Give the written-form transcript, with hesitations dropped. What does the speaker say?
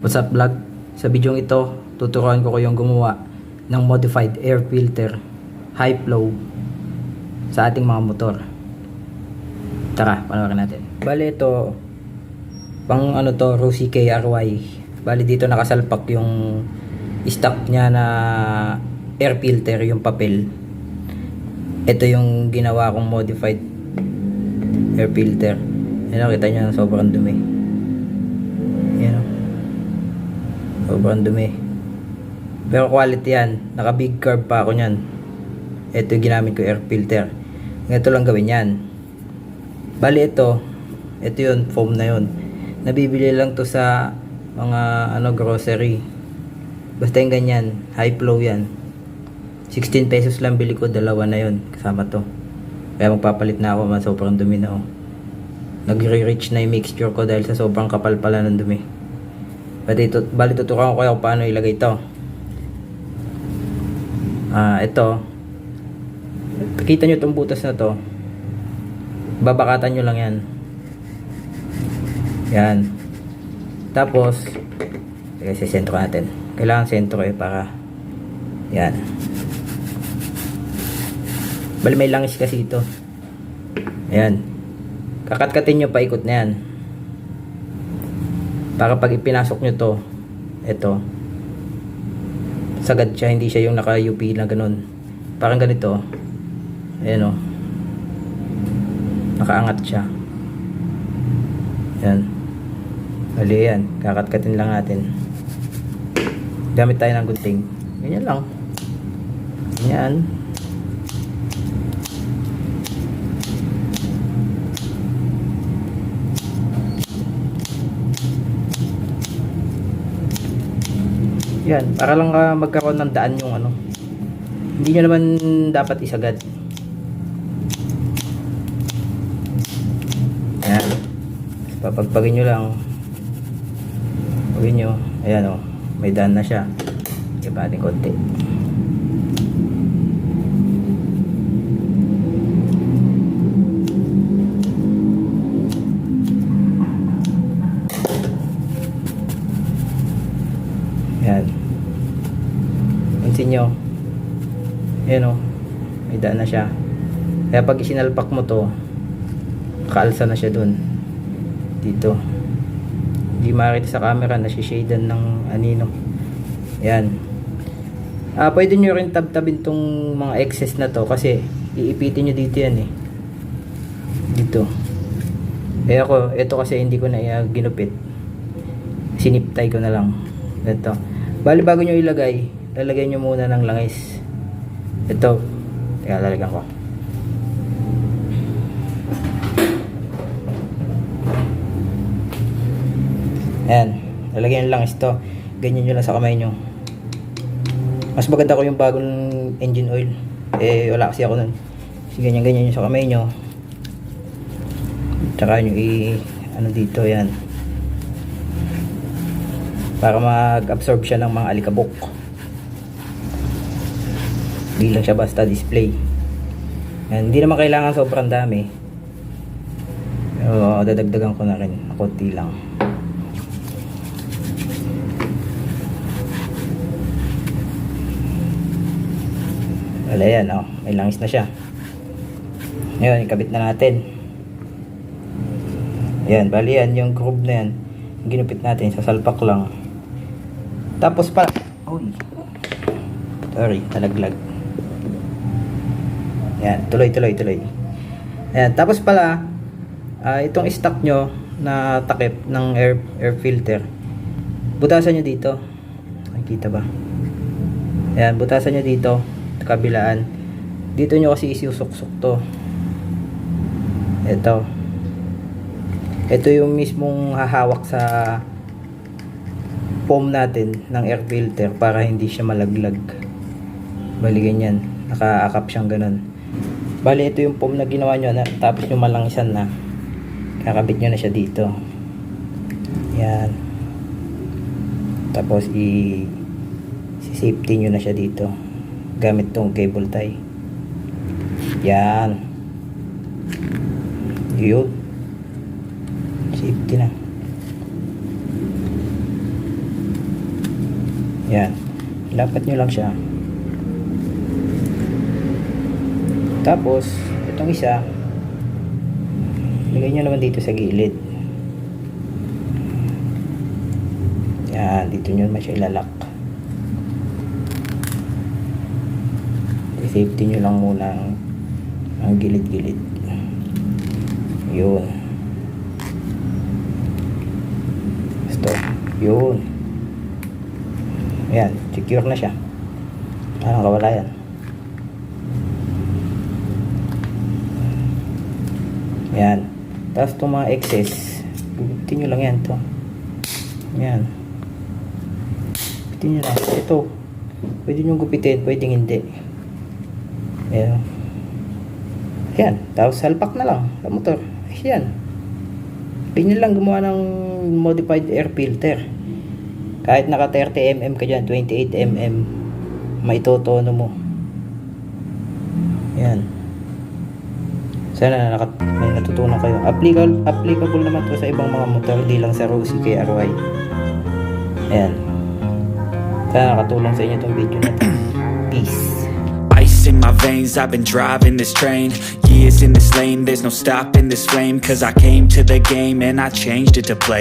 What's up vlog? Sa video ito, tuturuan ko kayong gumawa ng modified air filter high flow sa ating mga motor. Tara, panoorin natin. Bale ito, pang ano to, Rossi KRY. Bale dito nakasalpak yung stock niya na air filter, yung papel. Ito yung ginawa kong modified air filter. Ayan, kita nyo, sobrang dumi. Ayan, sobrang dumi. Pero quality yan. Naka big curve pa ako nyan. Ito yung ginamit ko air filter. Ito lang gawin yan. Bali ito yun, foam na yun. Nabibili lang to sa mga grocery. Basta yung ganyan, high flow yan. 16 pesos lang bili ko, dalawa na yun. Kasama to. Kaya magpapalit na ako, sobrang dumi na oh. Nagre-reach na yung mixture ko dahil sa sobrang kapal pala ng dumi. Bali tuturuan ko kayo kung paano ilagay ito. Ito. Kita nyo itong butas na to. Babakatan nyo lang yan. Yan. Tapos, sa sentro natin. Kailangan sentro para yan. Bali may langis kasi ito. Ayan. Kakatkatin nyo paikot na yan. Para pag ipinasok nyo to, ito, sagad siya, hindi siya yung naka-UP na ganun. Parang ganito. Ayan o. Nakaangat siya. Ayan. Bali yan. Kakatkatin lang natin. Gamit tayo ng gunting. Ganyan lang. Ganyan. Yan, para lang magkaroon ng daan yung hindi nyo naman dapat isagad. Ayan. Papagpagin nyo lang. Pagin nyo. Ayan o. May daan na siya. Iba natin konti. Ayan. Pansin nyo. Ayan o. May daan na siya. Kaya pag isinalpak mo to, kaalsa na siya dun. Dito. Hindi makita sa camera. Nasishaden ng anino. Ayan. Pwede nyo rin tab-tabin tong mga excess na to. Kasi iipitin nyo dito yan eh. Dito. Kaya ako, ito kasi hindi ko na ginupit. Siniptay ko na lang. Ito. Bali bago nyo ilagay, lalagay nyo muna ng langis. Ito. Teka, lalagyan ko. Ayan. Lalagyan nyo langis to. Ganyan nyo lang sa kamay nyo. Mas maganda ko yung bagong engine oil. Wala kasi ako nun. Kasi ganyan nyo sa kamay nyo. Tsaka nyo dito, yan. Para mag-absorb siya ng mga alikabok. Hindi lang siya basta display. And hindi naman kailangan sobrang dami. Pero dadagdagan ko na rin. Konti lang. Wala yan. May langis na siya. Ngayon, ikabit na natin. Ayan, bali yan. Yung groove na yan. Ginupit natin. Sasalpak lang. Tapos pa, sorry, nalaglag. Yan, tuloy. Ayan, tapos pala, itong stock nyo na takip ng air filter, butasan nyo dito. Nakikita ba? Ayan, butasan nyo dito, kabilaan. Dito nyo kasi isusok-sok to. Ito yung mismong hahawak sa foam natin ng air filter para hindi siya malaglag. Bali ganyan, nakaakap siyang ganun. Bali ito yung foam na ginawa nyo na, tapos yung malangisan na kakabit nyo na siya dito. Yan. Tapos safety nyo na siya dito gamit tong cable tie. Yan. Yun, safety na. Yan. Lapat nyo lang siya. Tapos, itong isa, lagay nyo naman dito sa gilid. Yan, dito nyo naman siya ilalak. I-safety nyo lang muna ang gilid-gilid. Yun. Stop. Yun. Ayan, secure na siya. Parang kawala yan. Ayan. Tapos itong mga excess, gupitin nyo lang yan to. Ayan. Gupitin nyo lang. Ito, pwede nyo gupitin, pwedeng hindi. Ayan. Ayan. Tapos salpak na lang sa motor. Ayan. Pwede lang gumawa ng modified air filter. Kahit naka 30mm ka dyan, 28mm, maitotono mo. Ayan. Sana may natutunan kayo. Applicable naman to sa ibang mga motor, hindi lang sa Rossi kay RY. Ayan. Sana nakatulong sa inyo itong video na to. Peace. Ice in my veins, I've been driving this train. Years in this lane, there's no stopping this flame. Cause I came to the game and I changed it to play.